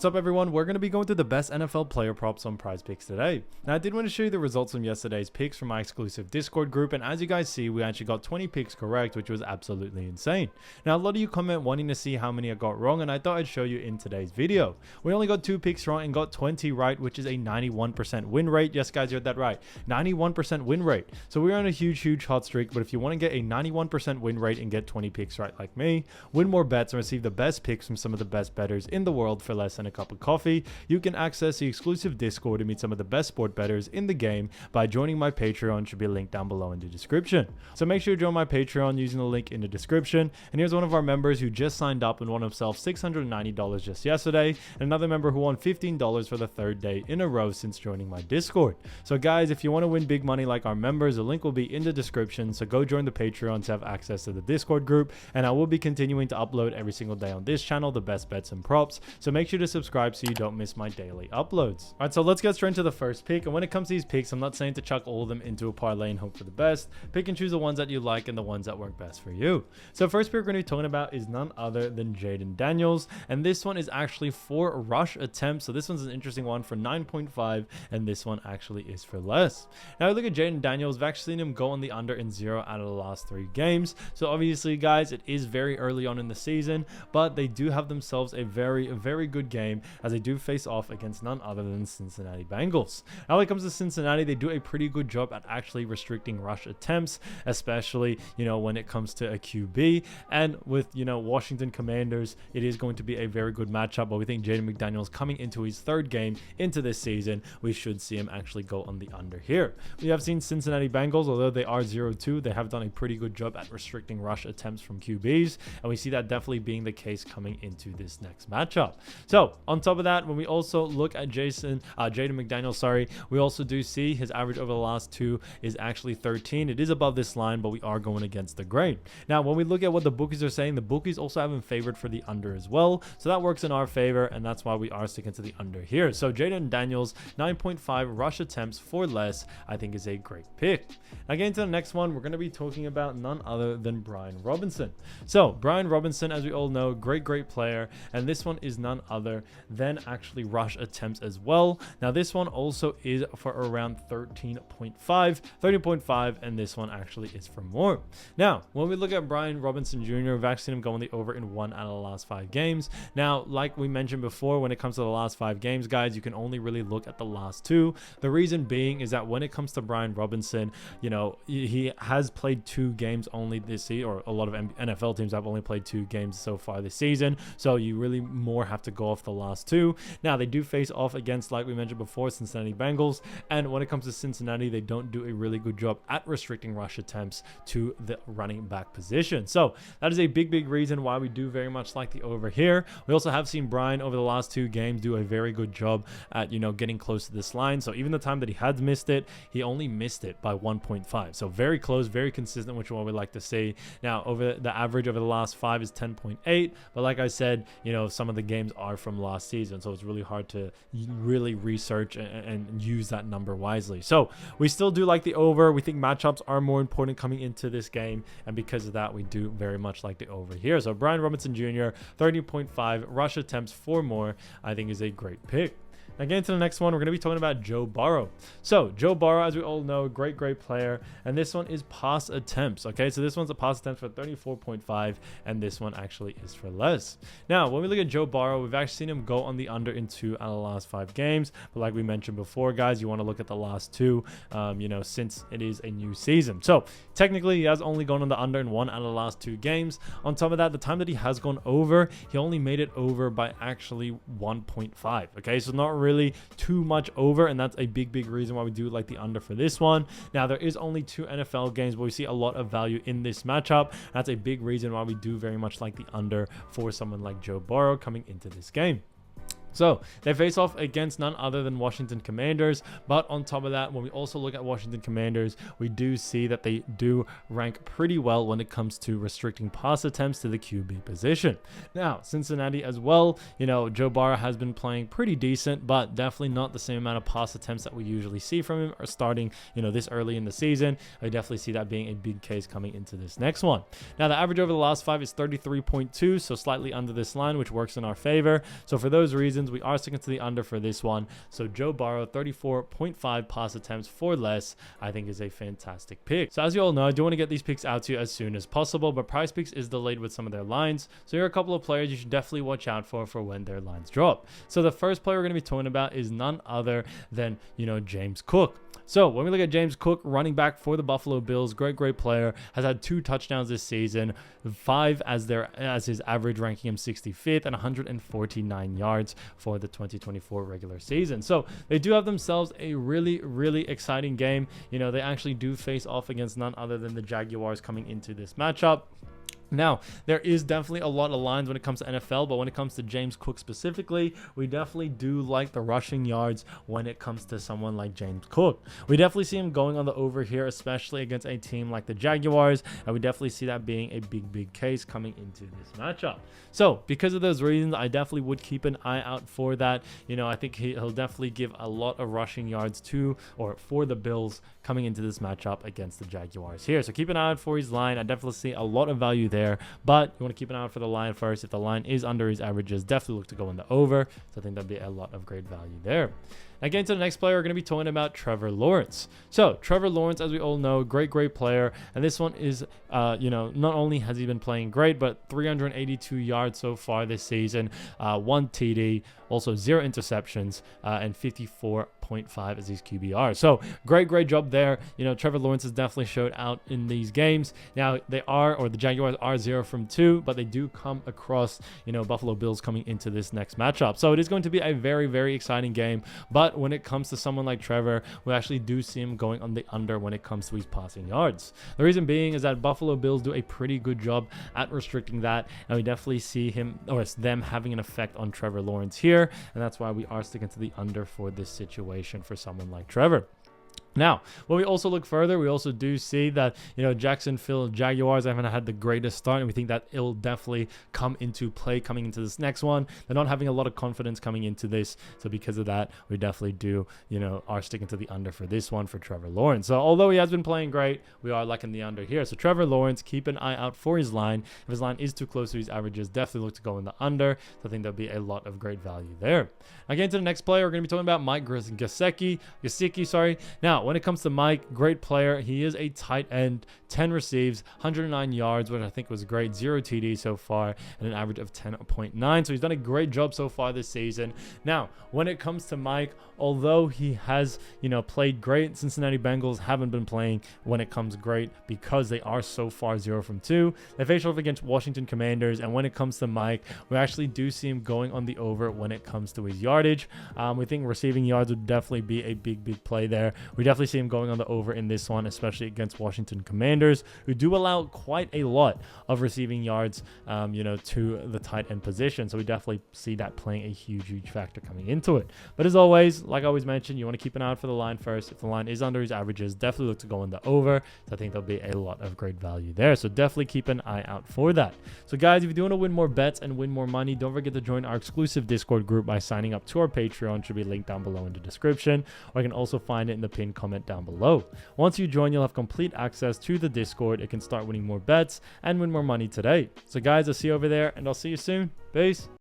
What's up, everyone? We're going to be going through the best NFL player props on Prizepicks today. Now, I did want to show you the results from yesterday's picks from my exclusive Discord group, and as you guys see, we actually got 20 picks correct, which was absolutely insane. Now, a lot of you comment wanting to see how many I got wrong, and I thought I'd show you in today's video. We only got 2 picks wrong and got 20 right, which is a 91% win rate. Yes, guys, you heard that right. 91% win rate. So we're on a huge hot streak, but if you want to get a 91% win rate and get 20 picks right like me, win more bets and receive the best picks from some of the best bettors in the world for less than a cup of coffee, you can access the exclusive Discord to meet some of the best sport bettors in the game by joining my Patreon. Should be linked down below in the description. So make sure you join my Patreon using the link in the description. And here's one of our members who just signed up and won himself $690 just yesterday, and another member who won $15 for the 3rd day in a row since joining my Discord. So guys, if you want to win big money like our members, the link will be in the description. So go join the Patreon to have access to the Discord group, and I will be continuing to upload every single day on this channel the best bets and props. So make sure to subscribe so you don't miss my daily uploads. All right, so let's get straight into the first pick. And when it comes to these picks, I'm not saying to chuck all of them into a parlay and hope for the best. Pick and choose the ones that you like and the ones that work best for you. So first pick we're going to be talking about is none other than Jayden Daniels, and this one is actually 4 rush attempts. So this one's an interesting one for 9.5, and this one actually is for less. Now look at Jayden Daniels. We've actually seen him go on the under in 0 out of the last 3 games. So obviously, guys, it is very early on in the season, but they do have themselves a very good game as they do face off against none other than Cincinnati Bengals. Now when it comes to Cincinnati, they do a pretty good job at actually restricting rush attempts, especially when it comes to a QB. And with Washington Commanders, it is going to be a very good matchup, but we think Jayden McDaniels coming into his 3rd game into this season, we should see him actually go on the under here. We have seen Cincinnati Bengals, although they are 0-2, they have done a pretty good job at restricting rush attempts from QBs, and we see that definitely being the case coming into this next matchup. So on top of that, when we also look at Jayden McDaniels, we also do see his average over the last 2 is actually 13. It is above this line, but we are going against the grain. Now when we look at what the bookies are saying, the bookies also have him favored for the under as well, so that works in our favor, and that's why we are sticking to the under here. So Jayden Daniels 9.5 rush attempts for less, I think is a great pick. Now getting to the next one, we're going to be talking about none other than Brian Robinson. So Brian Robinson, as we all know, great player, and this one is none other than actually rush attempts as well. Now this one also is for around 13.5, and this one actually is for more. Now when we look at Brian Robinson Jr., we've actually seen him go on the over in 1 out of the last 5 games. Now like we mentioned before, when it comes to the last 5 games, guys, you can only really look at the last 2. The reason being is that when it comes to Brian Robinson, he has played 2 games only this season, or a lot of NFL teams have only played 2 games so far this season, so you really more have to go off the last 2. Now they do face off against, like we mentioned before, Cincinnati Bengals, and when it comes to Cincinnati, they don't do a really good job at restricting rush attempts to the running back position. So that is a big reason why we do very much like the over here. We also have seen Brian over the last 2 games do a very good job at getting close to this line. So even the time that he had missed it, he only missed it by 1.5. So very close, very consistent, which is what we like to see. Now over the average over the last 5 is 10.8, but like I said, some of the games are from last season, so it's really hard to really research and use that number wisely. So we still do like the over. We think matchups are more important coming into this game, and because of that, we do very much like the over here. So Brian Robinson Jr. 30.5 rush attempts for more, I think is a great pick. Now getting to the next one, we're going to be talking about Joe Burrow. So Joe Burrow, as we all know, great player, and this one is pass attempts. Okay, so this one's a pass attempt for 34.5, and this one actually is for less. Now when we look at Joe Burrow, we've actually seen him go on the under in 2 out of the last 5 games, but like we mentioned before, guys, you want to look at the last 2 since it is a new season. So technically he has only gone on the under in 1 out of the last 2 games. On top of that, the time that he has gone over, he only made it over by actually 1.5. okay, so not really too much over, and that's a big reason why we do like the under for this one. Now there is only 2 NFL games, but we see a lot of value in this matchup. That's a big reason why we do very much like the under for someone like Joe Burrow coming into this game. So they face off against none other than Washington Commanders, but on top of that, when we also look at Washington Commanders, we do see that they do rank pretty well when it comes to restricting pass attempts to the QB position. Now Cincinnati as well, Joe Burrow has been playing pretty decent, but definitely not the same amount of pass attempts that we usually see from him, or starting this early in the season. I definitely see that being a big case coming into this next one. Now the average over the last 5 is 33.2, so slightly under this line, which works in our favor. So for those reasons, reasons, we are sticking to the under for this one. So Joe Burrow, 34.5 pass attempts for less, I think is a fantastic pick. So as you all know, I do want to get these picks out to you as soon as possible, but Prizepicks is delayed with some of their lines. So here are a couple of players you should definitely watch out for when their lines drop. So the first player we're going to be talking about is none other than, James Cook. So when we look at James Cook, running back for the Buffalo Bills, great player, has had 2 touchdowns this season, 5 as his average, ranking him 65th, and 149 yards for the 2024 regular season. So they do have themselves a really exciting game. They actually do face off against none other than the Jaguars coming into this matchup. Now, there is definitely a lot of lines when it comes to NFL, but when it comes to James Cook specifically, we definitely do like the rushing yards when it comes to someone like James Cook. We definitely see him going on the over here, especially against a team like the Jaguars, and we definitely see that being a big case coming into this matchup. So, because of those reasons, I definitely would keep an eye out for that. I think he'll definitely give a lot of rushing yards for the Bills coming into this matchup against the Jaguars here. So keep an eye out for his line. I definitely see a lot of value there, but you want to keep an eye out for the line first. If the line is under his averages, definitely look to go in the over. So I think that'd be a lot of great value there. Now, getting to the next player, we're going to be talking about Trevor Lawrence. So Trevor Lawrence, as we all know, great player. And this one is, not only has he been playing great, but 382 yards so far this season, 1 TD, also 0 interceptions, and 54.5 as his QBR. So great job there. Trevor Lawrence has definitely showed out in these games. Now the Jaguars are 0 from 2, but they do come across, Buffalo Bills coming into this next matchup. So it is going to be a very exciting game. But when it comes to someone like Trevor, we actually do see him going on the under when it comes to his passing yards. The reason being is that Buffalo Bills do a pretty good job at restricting that, and we definitely see them having an effect on Trevor Lawrence here, and that's why we are sticking to the under for this situation for someone like Trevor. Now, when we also look further, we also do see that, Jacksonville Jaguars haven't had the greatest start, and we think that it'll definitely come into play coming into this next one. They're not having a lot of confidence coming into this, so because of that, we definitely do, are sticking to the under for this one for Trevor Lawrence. So although he has been playing great, we are liking the under here. So Trevor Lawrence, keep an eye out for his line. If his line is too close to his averages, definitely look to go in the under. So I think there'll be a lot of great value there. Again, to the next player, we're going to be talking about Mike Gesicki. Now, when it comes to Mike, great player. He is a tight end, 10 receives, 109 yards, which I think was great, 0 TD so far, and an average of 10.9. So he's done a great job so far this season. Now, when it comes to Mike, although he has, played great, Cincinnati Bengals haven't been playing when it comes great because they are so far 0 from 2. They face off against Washington Commanders, and when it comes to Mike, we actually do see him going on the over when it comes to his yardage. We think receiving yards would definitely be a big play there. We definitely see him going on the over in this one, especially against Washington Commanders, who do allow quite a lot of receiving yards, to the tight end position. So we definitely see that playing a huge factor coming into it. But as always, like I always mentioned, you want to keep an eye out for the line first. If the line is under his averages, definitely look to go on the over. So I think there'll be a lot of great value there. So definitely keep an eye out for that. So guys, if you do want to win more bets and win more money, don't forget to join our exclusive Discord group by signing up to our Patreon. Should be linked down below in the description, or you can also find it in the pinned comment down below. Once you join, you'll have complete access to the Discord. You can start winning more bets and win more money today. So guys, I'll see you over there, and I'll see you soon. Peace.